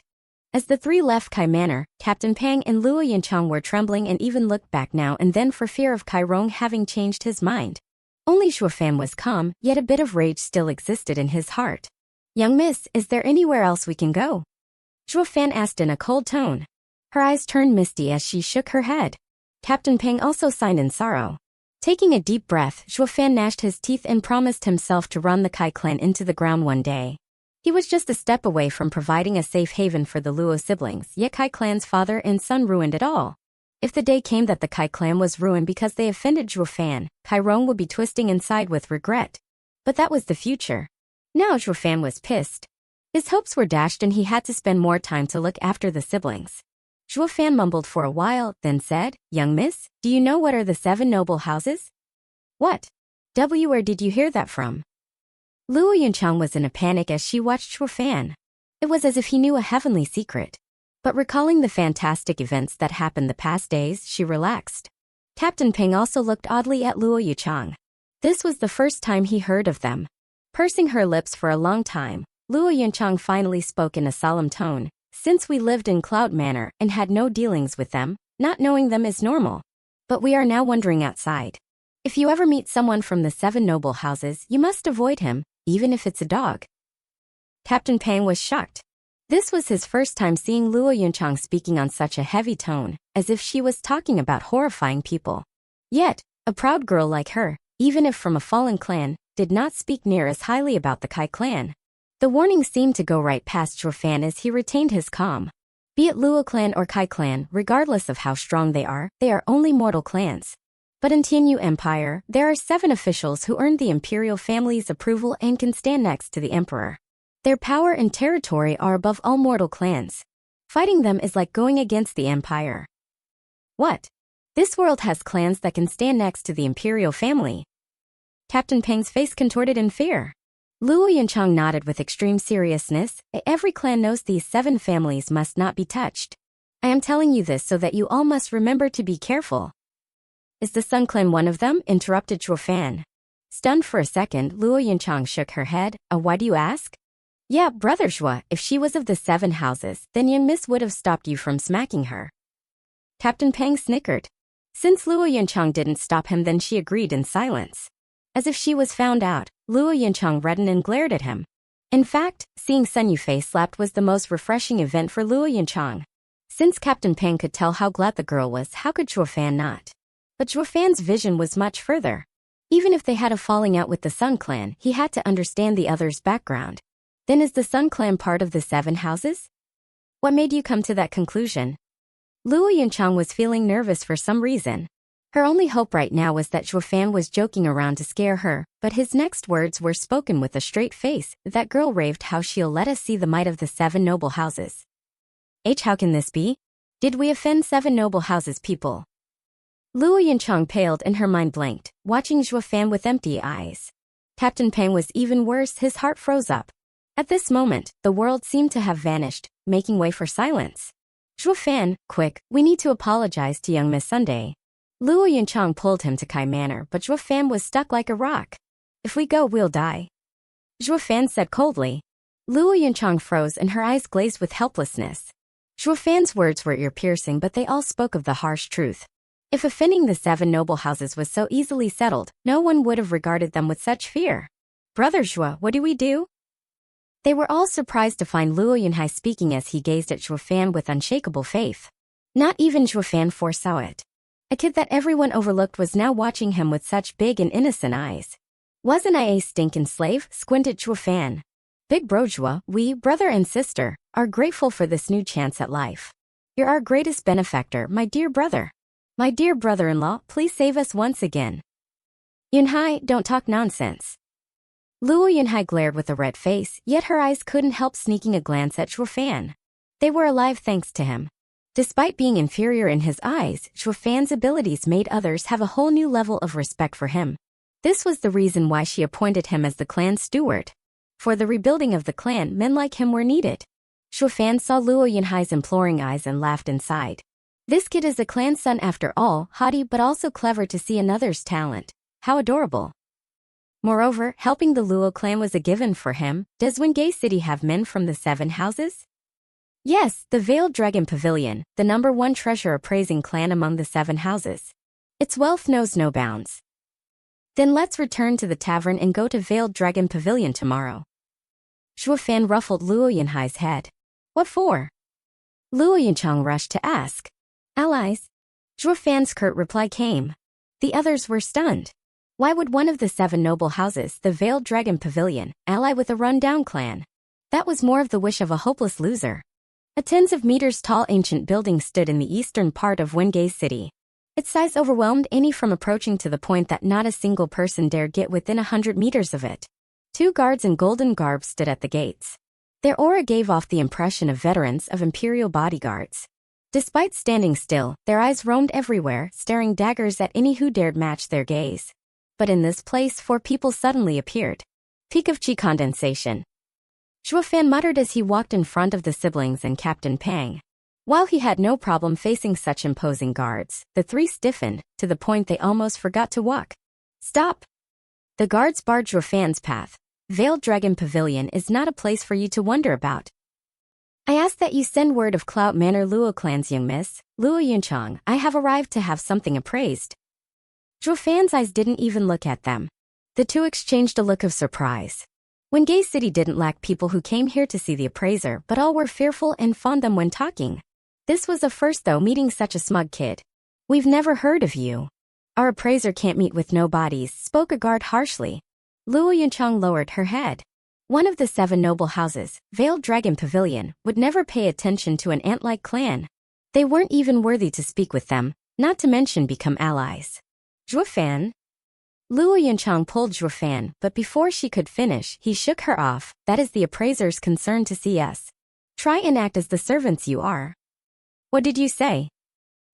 As the three left Kai Manor, Captain Pang and Luo Yinchang were trembling and even looked back now and then for fear of Rong having changed his mind. Only Shuofan was calm, yet a bit of rage still existed in his heart. Young miss, is there anywhere else we can go? Shuofan asked in a cold tone. Her eyes turned misty as she shook her head. Captain Pang also sighed in sorrow. Taking a deep breath, Shuofan gnashed his teeth and promised himself to run the Kai clan into the ground one day. He was just a step away from providing a safe haven for the Luo siblings, yet Kai clan's father and son ruined it all. If the day came that the Kai clan was ruined because they offended Shuofan, Rong would be twisting inside with regret. But that was the future. Now Shuofan was pissed. His hopes were dashed and he had to spend more time to look after the siblings. Shuofan mumbled for a while, then said, Young miss, do you know what are the 7 noble houses? What? Where did you hear that from? Luo Yunchang was in a panic as she watched Shuofan. It was as if he knew a heavenly secret. But recalling the fantastic events that happened the past days, she relaxed. Captain Ping also looked oddly at Luo Yunchang. This was the first time he heard of them. Pursing her lips for a long time, Luo Yunchang finally spoke in a solemn tone. Since we lived in Cloud Manor and had no dealings with them, not knowing them is normal. But we are now wandering outside. If you ever meet someone from the 7 noble houses, you must avoid him, even if it's a dog. Captain Pang was shocked. This was his first time seeing Luo Yunchang speaking on such a heavy tone, as if she was talking about horrifying people. Yet, a proud girl like her, even if from a fallen clan, did not speak near as highly about the Kai clan. The warning seemed to go right past Shuofan as he retained his calm. Be it Luo clan or Kai clan, regardless of how strong they are only mortal clans. But in Tianyu Empire, there are 7 officials who earned the imperial family's approval and can stand next to the emperor. Their power and territory are above all mortal clans. Fighting them is like going against the empire. What? This world has clans that can stand next to the imperial family. Captain Peng's face contorted in fear. Luo Yunchang nodded with extreme seriousness. Every clan knows these 7 families must not be touched. I am telling you this so that you all must remember to be careful. Is the Sun clan one of them? Interrupted Shuofan. Stunned for a second, Luo Yunchang shook her head. Why do you ask? Yeah, Brother Shua, if she was of the 7 houses, then young miss would have stopped you from smacking her. Captain Pang snickered. Since Luo Yunchang didn't stop him, then she agreed in silence. As if she was found out, Luo Yunchang reddened and glared at him. In fact, seeing Sun Yufei slapped was the most refreshing event for Luo Yunchang. Since Captain Pang could tell how glad the girl was, how could Zhuo Fan not? But Zhuo Fan's vision was much further. Even if they had a falling out with the Sun Clan, he had to understand the other's background. Then is the Sun Clan part of the 7 houses? What made you come to that conclusion? Luo Yunchang was feeling nervous for some reason. Her only hope right now was that Zhuo Fan was joking around to scare her, but his next words were spoken with a straight face. That girl raved how she'll let us see the might of the 7 noble houses. How can this be? Did we offend 7 noble houses people? Luo Yunchang paled and her mind blanked, watching Zhuo Fan with empty eyes. Captain Pang was even worse, his heart froze up. At this moment, the world seemed to have vanished, making way for silence. Zhuo Fan, quick, we need to apologize to young Miss Sunday. Luo Yunchang pulled him to Kai Manor, but Zhuo Fan was stuck like a rock. If we go, we'll die. Zhuo Fan said coldly. Luo Yunchang froze and her eyes glazed with helplessness. Zhuo Fan's words were ear-piercing, but they all spoke of the harsh truth. If offending the 7 noble houses was so easily settled, no one would have regarded them with such fear. Brother Zhuo, what do we do? They were all surprised to find Luo Yunhai speaking as he gazed at Zhuo Fan with unshakable faith. Not even Zhuo Fan foresaw it. A kid that everyone overlooked was now watching him with such big and innocent eyes. Wasn't I a stinkin' slave? Squinted Zhuo Fan. Big bro Zhuo, we, brother and sister, are grateful for this new chance at life. You're our greatest benefactor, my dear brother. My dear brother-in-law, please save us once again. Yunhai, don't talk nonsense. Luo Yunhai glared with a red face, yet her eyes couldn't help sneaking a glance at Zhuo Fan. They were alive thanks to him. Despite being inferior in his eyes, Zhuo Fan's abilities made others have a whole new level of respect for him. This was the reason why she appointed him as the clan's steward. For the rebuilding of the clan, men like him were needed. Zhuo Fan saw Luo Yunhai's imploring eyes and laughed inside. This kid is a clan son after all, haughty but also clever to see another's talent. How adorable. Moreover, helping the Luo clan was a given for him. Does Wingay City have men from the 7 houses? Yes, the Veiled Dragon Pavilion, the #1 treasure-appraising clan among the 7 houses. Its wealth knows no bounds. Then let's return to the tavern and go to Veiled Dragon Pavilion tomorrow. Zhuo Fan ruffled Luo Yunhai's head. What for? Luo Yunchang rushed to ask. Allies. Zhuo Fan's curt reply came. The others were stunned. Why would one of the 7 noble houses, the Veiled Dragon Pavilion, ally with a run-down clan? That was more of the wish of a hopeless loser. A tens of meters tall ancient building stood in the eastern part of Wingay City. Its size overwhelmed any from approaching to the point that not a single person dared get within 100 meters of it. 2 guards in golden garb stood at the gates. Their aura gave off the impression of veterans of imperial bodyguards. Despite standing still, their eyes roamed everywhere, staring daggers at any who dared match their gaze. But in this place, 4 people suddenly appeared. Peak of chi condensation. Zhuo Fan muttered as he walked in front of the siblings and Captain Pang. While he had no problem facing such imposing guards, the 3 stiffened, to the point they almost forgot to walk. Stop! The guards barred Zhuo Fan's path. Veiled Dragon Pavilion is not a place for you to wonder about. I ask that you send word of Clout Manor Luo clan's young miss, Luo Yunchang. I have arrived to have something appraised. Zhuo Fan's eyes didn't even look at them. The 2 exchanged a look of surprise. Wingay City didn't lack people who came here to see the appraiser, but all were fearful and fond them when talking. This was a first though, meeting such a smug kid. We've never heard of you. Our appraiser can't meet with no bodies, spoke a guard harshly. Luo Yunchang lowered her head. One of the 7 noble houses, Veiled Dragon Pavilion, would never pay attention to an ant-like clan. They weren't even worthy to speak with them, not to mention become allies. Zhuo Fan? Luo Yunchang pulled Zhuo Fan, but before she could finish, he shook her off. That is the appraiser's concern to see us. Try and act as the servants you are. What did you say?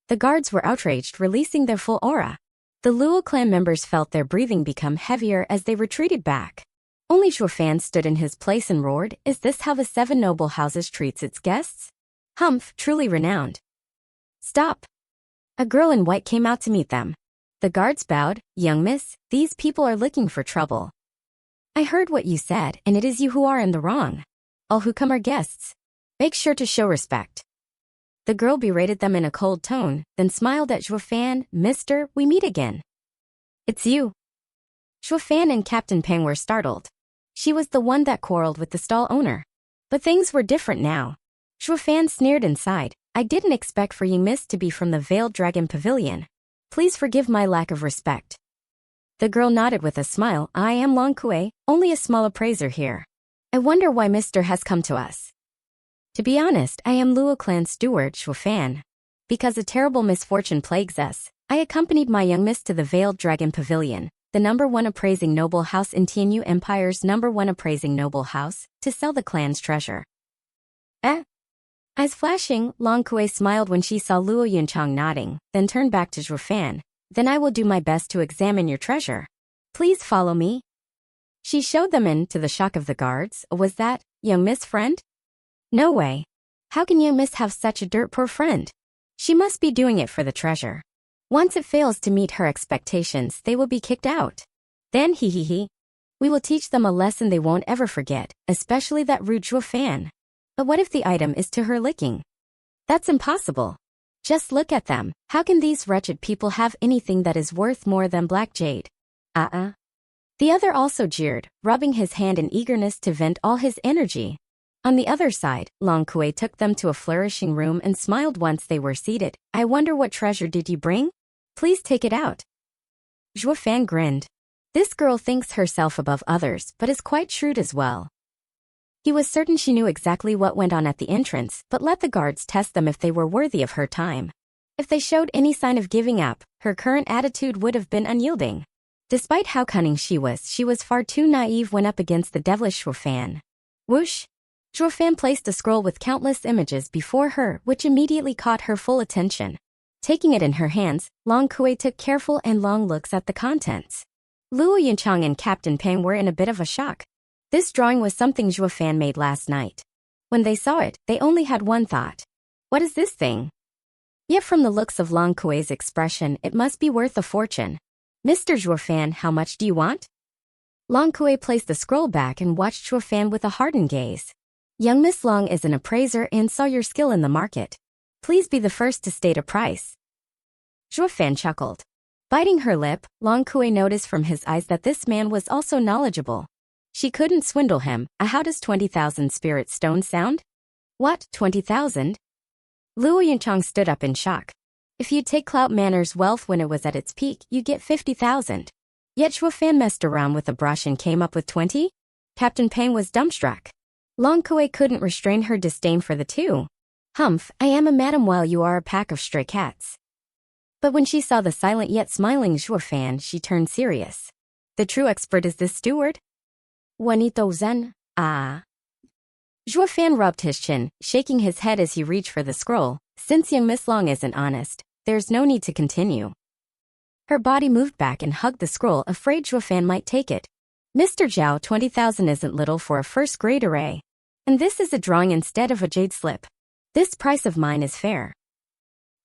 The guards were outraged, releasing their full aura. The Luo clan members felt their breathing become heavier as they retreated back. Only Zhuo Fan stood in his place and roared, is this how the 7 noble houses treats its guests? Humph, truly renowned. Stop. A girl in white came out to meet them. The guards bowed. Young miss, these people are looking for trouble. I heard what you said, and it is you who are in the wrong. All who come are guests. Make sure to show respect. The girl berated them in a cold tone, then smiled at Zhuofan. Mister, we meet again. It's you. Zhuofan and Captain Peng were startled. She was the one that quarreled with the stall owner. But things were different now. Zhuofan sneered inside. I didn't expect for you miss to be from the Veiled Dragon Pavilion. Please forgive my lack of respect. The girl nodded with a smile. I am Long Kue, only a small appraiser here. I wonder why Mister has come to us. To be honest, I am Luo Clan's steward, Zhuofan. Because a terrible misfortune plagues us, I accompanied my young miss to the Veiled Dragon Pavilion, the #1 appraising noble house in Tianyu Empire's #1 appraising noble house, to sell the clan's treasure. Eyes flashing, Long Kue smiled when she saw Luo Yunchang nodding, then turned back to Zhuofan. Then I will do my best to examine your treasure. Please follow me. She showed them in, to the shock of the guards. Was that, young miss friend? No way. How can young miss have such a dirt-poor friend? She must be doing it for the treasure. Once it fails to meet her expectations, they will be kicked out. Then we will teach them a lesson they won't ever forget, especially that rude Zhuofan. But what if the item is to her liking? That's impossible. Just look at them. How can these wretched people have anything that is worth more than black jade? The other also jeered, rubbing his hand in eagerness to vent all his energy. On the other side, Long Kue took them to a flourishing room and smiled once they were seated. I wonder what treasure did you bring? Please take it out. Zhuofan grinned. This girl thinks herself above others, but is quite shrewd as well. He was certain she knew exactly what went on at the entrance, but let the guards test them if they were worthy of her time. If they showed any sign of giving up, her current attitude would have been unyielding. Despite how cunning she was far too naive when up against the devilish Zhuofan. Whoosh! Zhuofan placed a scroll with countless images before her, which immediately caught her full attention. Taking it in her hands, Long Kue took careful and long looks at the contents. Luo Yunchang and Captain Peng were in a bit of a shock. This drawing was something Zhuofan made last night. When they saw it, they only had one thought. What is this thing? Yet from the looks of Long Kue's expression, it must be worth a fortune. Mr. Zhuofan, how much do you want? Long Kue placed the scroll back and watched Zhuofan with a hardened gaze. Young Miss Long is an appraiser and saw your skill in the market. Please be the first to state a price. Zhuofan chuckled. Biting her lip, Long Kue noticed from his eyes that this man was also knowledgeable. She couldn't swindle him. How does 20,000 spirit stones sound? What, 20,000? Luo Yunchang stood up in shock. If you take Clout Manor's wealth when it was at its peak, you get 50,000. Yet Zhuofan messed around with a brush and came up with 20? Captain Peng was dumbstruck. Long Kue couldn't restrain her disdain for the two. Humph, I am a madam while you are a pack of stray cats. But when she saw the silent yet smiling Zhuofan, she turned serious. The true expert is this steward? 1,000? Zhuofan rubbed his chin, shaking his head as he reached for the scroll. Since young Miss Long isn't honest, there's no need to continue. Her body moved back and hugged the scroll, afraid Zhuofan might take it. Mr. Zhao, 20,000 isn't little for a first-grade array. And this is a drawing instead of a jade slip. This price of mine is fair.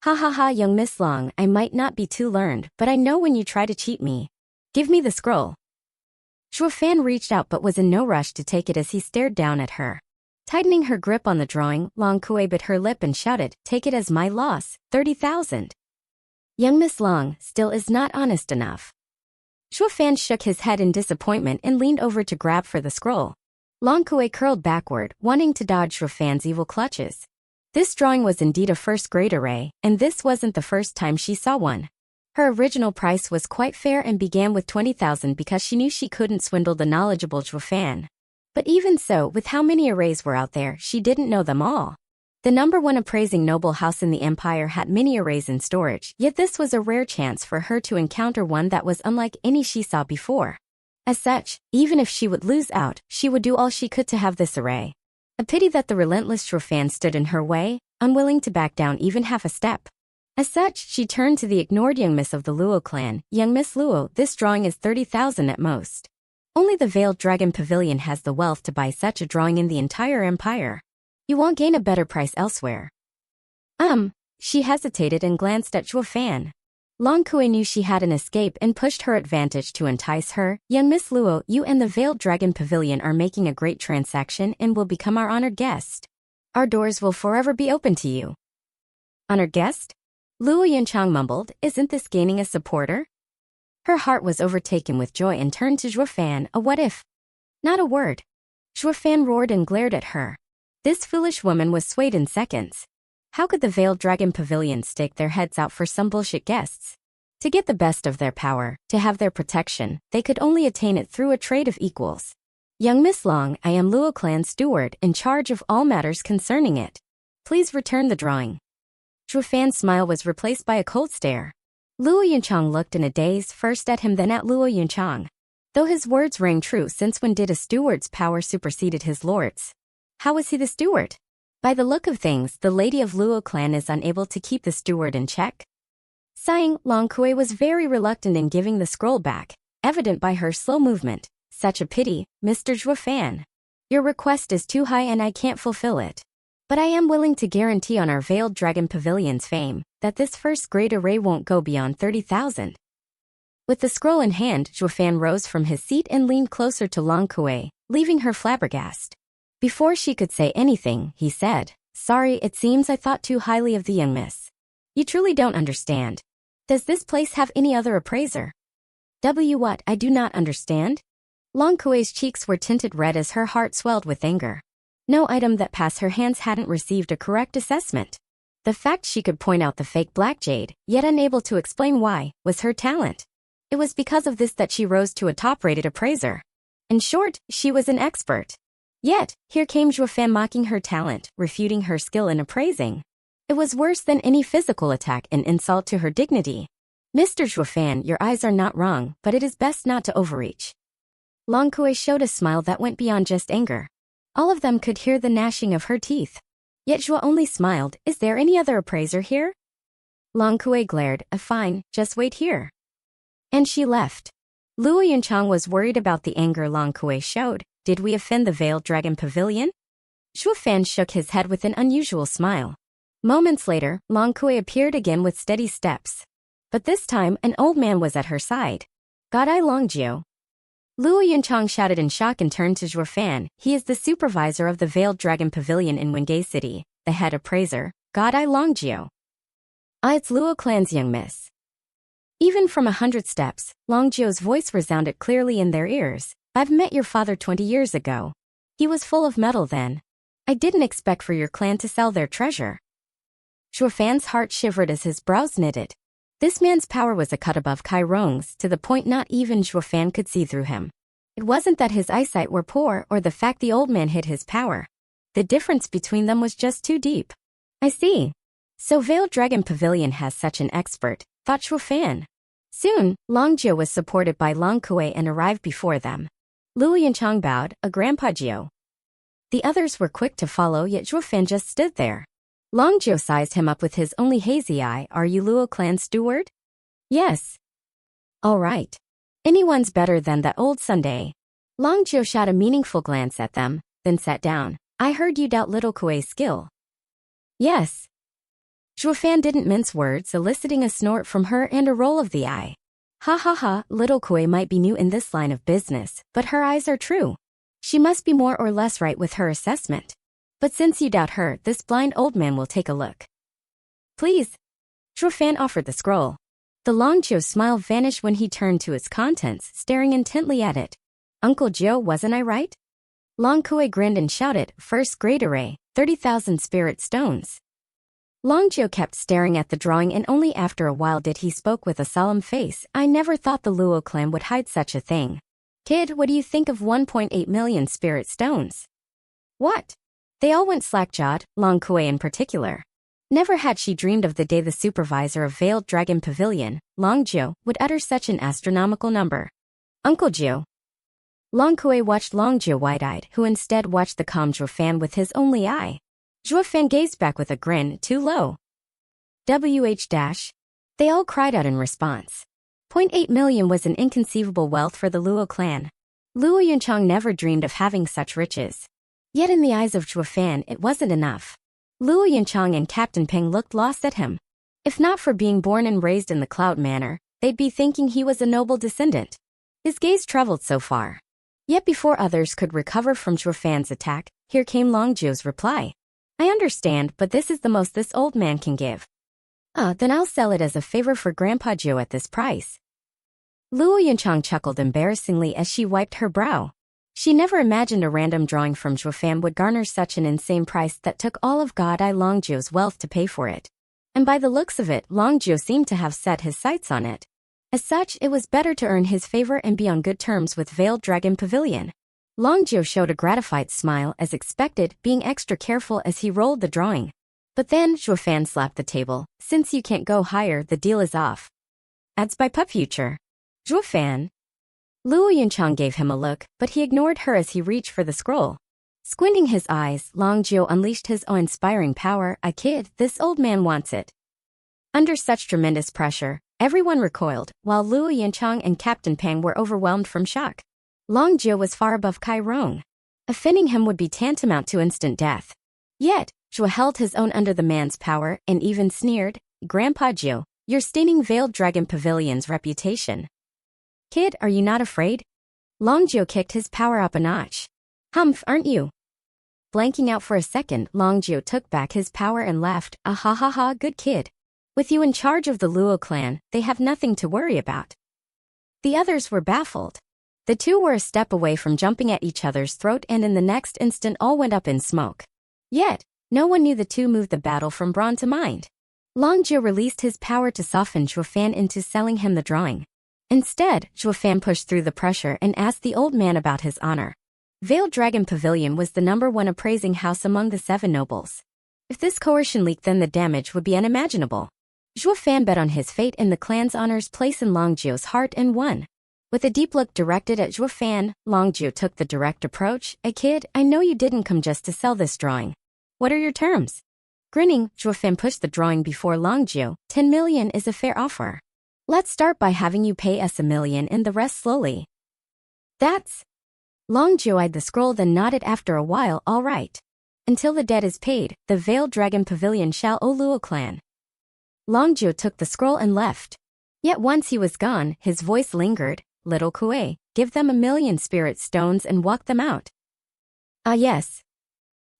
Ha, young Miss Long, I might not be too learned, but I know when you try to cheat me. Give me the scroll. Zhuofan reached out but was in no rush to take it as he stared down at her. Tightening her grip on the drawing, Long Kue bit her lip and shouted, take it as my loss, 30,000. Young Miss Long still is not honest enough. Zhuofan shook his head in disappointment and leaned over to grab for the scroll. Long Kue curled backward, wanting to dodge Zhuofan's evil clutches. This drawing was indeed a first-grade array, and this wasn't the first time she saw one. Her original price was quite fair and began with 20,000 because she knew she couldn't swindle the knowledgeable Zhuofan. But even so, with how many arrays were out there, she didn't know them all. The #1 appraising noble house in the empire had many arrays in storage, yet this was a rare chance for her to encounter one that was unlike any she saw before. As such, even if she would lose out, she would do all she could to have this array. A pity that the relentless Zhuofan stood in her way, unwilling to back down even half a step. As such, she turned to the ignored young miss of the Luo clan. Young Miss Luo, this drawing is 30,000 at most. Only the Veiled Dragon Pavilion has the wealth to buy such a drawing in the entire empire. You won't gain a better price elsewhere. She hesitated and glanced at Zhuofan. Long Kui knew she had an escape and pushed her advantage to entice her. Young Miss Luo, you and the Veiled Dragon Pavilion are making a great transaction and will become our honored guest. Our doors will forever be open to you. Honored guest? Luo Yunchang mumbled, isn't this gaining a supporter? Her heart was overtaken with joy and turned to Zhuofan, a what if? Not a word. Zhuofan roared and glared at her. This foolish woman was swayed in seconds. How could the Veiled Dragon Pavilion stick their heads out for some bullshit guests? To get the best of their power, to have their protection, they could only attain it through a trade of equals. Young Miss Long, I am Luo Clan's steward, in charge of all matters concerning it. Please return the drawing. Zhuofan's smile was replaced by a cold stare. Luo Yunchang looked in a daze, first at him then at Luo Yunchang. Though his words rang true, since when did a steward's power superseded his lord's? How was he the steward? By the look of things, the lady of Luo clan is unable to keep the steward in check. Sighing, Long Kui was very reluctant in giving the scroll back, evident by her slow movement. Such a pity, Mr. Zhuofan. Your request is too high and I can't fulfill it. But I am willing to guarantee on our Veiled Dragon Pavilion's fame, that this first great array won't go beyond 30,000. With the scroll in hand, Zhuofan rose from his seat and leaned closer to Long Kui, leaving her flabbergasted. Before she could say anything, he said, sorry, it seems I thought too highly of the young miss. You truly don't understand. Does this place have any other appraiser? What, I do not understand? Long Kui's cheeks were tinted red as her heart swelled with anger. No item that passed her hands hadn't received a correct assessment. The fact she could point out the fake black jade, yet unable to explain why, was her talent. It was because of this that she rose to a top-rated appraiser. In short, she was an expert. Yet, here came Zhuofan mocking her talent, refuting her skill in appraising. It was worse than any physical attack and insult to her dignity. Mr. Zhuofan, your eyes are not wrong, but it is best not to overreach. Long Kui showed a smile that went beyond just anger. All of them could hear the gnashing of her teeth. Yet Zhuo only smiled, is there any other appraiser here? Long Kui glared, fine, just wait here. And she left. Luo Yunchang was worried about the anger Long Kui showed. Did we offend the Veiled Dragon Pavilion? Zhuofan shook his head with an unusual smile. Moments later, Long Kui appeared again with steady steps. But this time, an old man was at her side. God-I Longjiu. Luo Yunchang shouted in shock and turned to Zhuofan. He is the supervisor of the Veiled Dragon Pavilion in Wengay City, the head appraiser, God-I Longjiu. It's Luo Clan's young miss. Even from 100 steps, Longjiu's voice resounded clearly in their ears. I've met your father 20 years ago. He was full of metal then. I didn't expect for your clan to sell their treasure. Zhuofan's heart shivered as his brows knitted. This man's power was a cut above Kai Rong's, to the point not even Zhuofan could see through him. It wasn't that his eyesight were poor or the fact the old man hid his power. The difference between them was just too deep. I see. So Veiled Dragon Pavilion has such an expert, thought Zhuofan. Soon, Longjiu was supported by Long Kui and arrived before them. Luo Yunchang bowed, a Grandpa Jiu. The others were quick to follow, yet Zhuofan just stood there. Longjiu sized him up with his only hazy eye. Are you Luo Clan steward? Yes. All right. Anyone's better than that old Sunday. Longjiu shot a meaningful glance at them, then sat down. I heard you doubt little Kui's skill. Yes. Zhuofan didn't mince words, eliciting a snort from her and a roll of the eye. Ha ha ha, little Kui might be new in this line of business, but her eyes are true. She must be more or less right with her assessment. But since you doubt her, this blind old man will take a look. Please. Zhuofan offered the scroll. The Longjiu's smile vanished when he turned to its contents, staring intently at it. Uncle Jiu, wasn't I right? Long Kui grinned and shouted, first grade array, 30,000 spirit stones. Longjiu kept staring at the drawing and only after a while did he spoke with a solemn face. I never thought the Luo clan would hide such a thing. Kid, what do you think of 1.8 million spirit stones? What? They all went slack-jawed, Long Kui in particular. Never had she dreamed of the day the supervisor of Veiled Dragon Pavilion, Longjiu, would utter such an astronomical number. Uncle Jiu. Long Kui watched Longjiu wide-eyed, who instead watched the calm Zhuofan with his only eye. Zhuofan gazed back with a grin, too low. They all cried out in response. 0.8 million was an inconceivable wealth for the Luo clan. Luo Yunchang never dreamed of having such riches. Yet in the eyes of Zhuofan, it wasn't enough. Luo Yunchang and Captain Peng looked lost at him. If not for being born and raised in the Cloud Manor, they'd be thinking he was a noble descendant. His gaze traveled so far. Yet before others could recover from Zhuofan's attack, here came Longzhuo's reply. I understand, but this is the most this old man can give. Then I'll sell it as a favor for Grandpa Zhuo at this price. Luo Yunchang chuckled embarrassingly as she wiped her brow. She never imagined a random drawing from Zhuofan would garner such an insane price that took all of God Eye Longzhuo's wealth to pay for it. And by the looks of it, Longzhuo seemed to have set his sights on it. As such, it was better to earn his favor and be on good terms with Veiled Dragon Pavilion. Longzhuo showed a gratified smile as expected, being extra careful as he rolled the drawing. But then Zhuofan slapped the table. Since you can't go higher, the deal is off. Ads by Pup Future. Zhuofan. Luo Yunchang gave him a look, but he ignored her as he reached for the scroll. Squinting his eyes, Longzhuo unleashed his awe-inspiring power. A kid, this old man wants it. Under such tremendous pressure, everyone recoiled, while Luo Yunchang and Captain Pang were overwhelmed from shock. Longzhuo was far above Kai Rong. Offending him would be tantamount to instant death. Yet, Zhuo held his own under the man's power and even sneered, Grandpa Zhuo, you're staining Veiled Dragon Pavilion's reputation. Kid, are you not afraid? Longzhuo kicked his power up a notch. Humph, aren't you? Blanking out for a second, Longzhuo took back his power and laughed, ah ha ha ha, good kid. With you in charge of the Luo clan, they have nothing to worry about. The others were baffled. The two were a step away from jumping at each other's throat and in the next instant all went up in smoke. Yet, no one knew the two moved the battle from brawn to mind. Longzhuo released his power to soften Zhuofan into selling him the drawing. Instead, Zhuofan pushed through the pressure and asked the old man about his honor. Veiled Dragon Pavilion was the #1 appraising house among the 7 nobles. If this coercion leaked, then the damage would be unimaginable. Zhuofan bet on his fate and the clan's honors place in Longzhuo's heart and won. With a deep look directed at Zhuofan, Longzhuo took the direct approach. A kid, I know you didn't come just to sell this drawing. What are your terms? Grinning, Zhuofan pushed the drawing before Longzhuo. 10 million is a fair offer. Let's start by having you pay us 1 million and the rest slowly. That's... Longzhuo eyed the scroll then nodded after a while, all right. Until the debt is paid, the Veiled Dragon Pavilion shall owe Luo clan. Longzhuo took the scroll and left. Yet once he was gone, his voice lingered. Little Kuei, give them 1 million spirit stones and walk them out. Ah yes.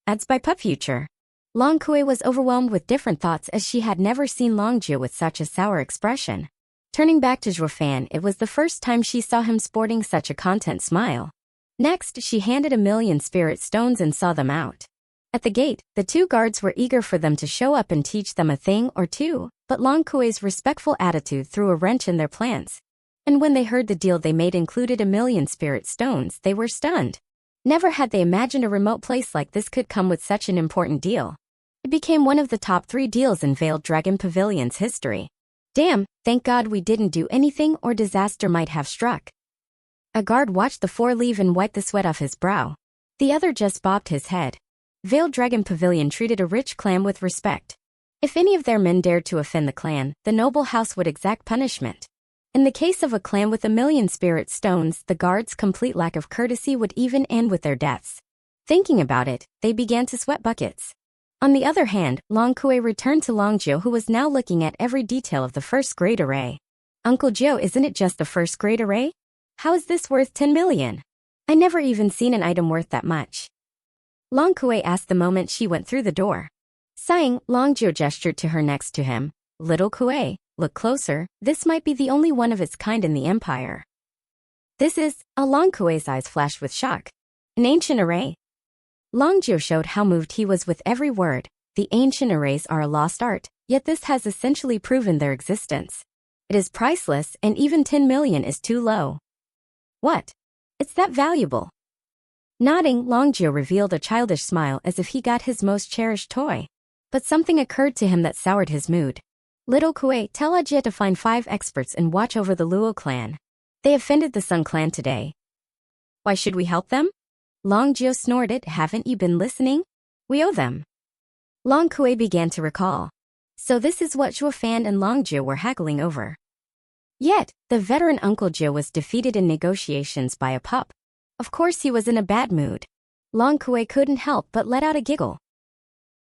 Ads by Pup Future. Long Kuei was overwhelmed with different thoughts as she had never seen Longzhuo with such a sour expression. Turning back to Zhuofan, it was the first time she saw him sporting such a content smile. Next, she handed 1 million spirit stones and saw them out. At the gate, the 2 guards were eager for them to show up and teach them a thing or two, but Long Kuei's respectful attitude threw a wrench in their plans. And when they heard the deal they made included 1 million spirit stones, they were stunned. Never had they imagined a remote place like this could come with such an important deal. It became one of the top 3 deals in Veiled Dragon Pavilion's history. Damn, thank God we didn't do anything or disaster might have struck. A guard watched the 4 leave and wiped the sweat off his brow. The other just bobbed his head. Veiled Dragon Pavilion treated a rich clan with respect. If any of their men dared to offend the clan, the noble house would exact punishment. In the case of a clan with 1 million spirit stones, the guards' complete lack of courtesy would even end with their deaths. Thinking about it, they began to sweat buckets. On the other hand, Long Kuei returned to Longzhuo, who was now looking at every detail of the first-grade array. Uncle Zhuo, isn't it just the first-grade array? How is this worth 10 million? I never even seen an item worth that much. Long Kuei asked the moment she went through the door. Sighing, Longzhuo gestured to her next to him. Little Kuei, look closer, this might be the only one of its kind in the empire. This is, Long Kuei's eyes flashed with shock. An ancient array. Longzhuo showed how moved he was with every word. The ancient arrays are a lost art, yet this has essentially proven their existence. It is priceless, and even 10 million is too low. What? It's that valuable. Nodding, Longzhuo revealed a childish smile as if he got his most cherished toy. But something occurred to him that soured his mood. Little Kuei, tell Ajie to find 5 experts and watch over the Luo clan. They offended the Sun clan today. Why should we help them? Longzhuo snorted, haven't you been listening? We owe them. Long Kuei began to recall. So this is what Zhuofan and Longzhuo were haggling over. Yet, the veteran Uncle Zhuo was defeated in negotiations by a pup. Of course he was in a bad mood. Long Kuei couldn't help but let out a giggle.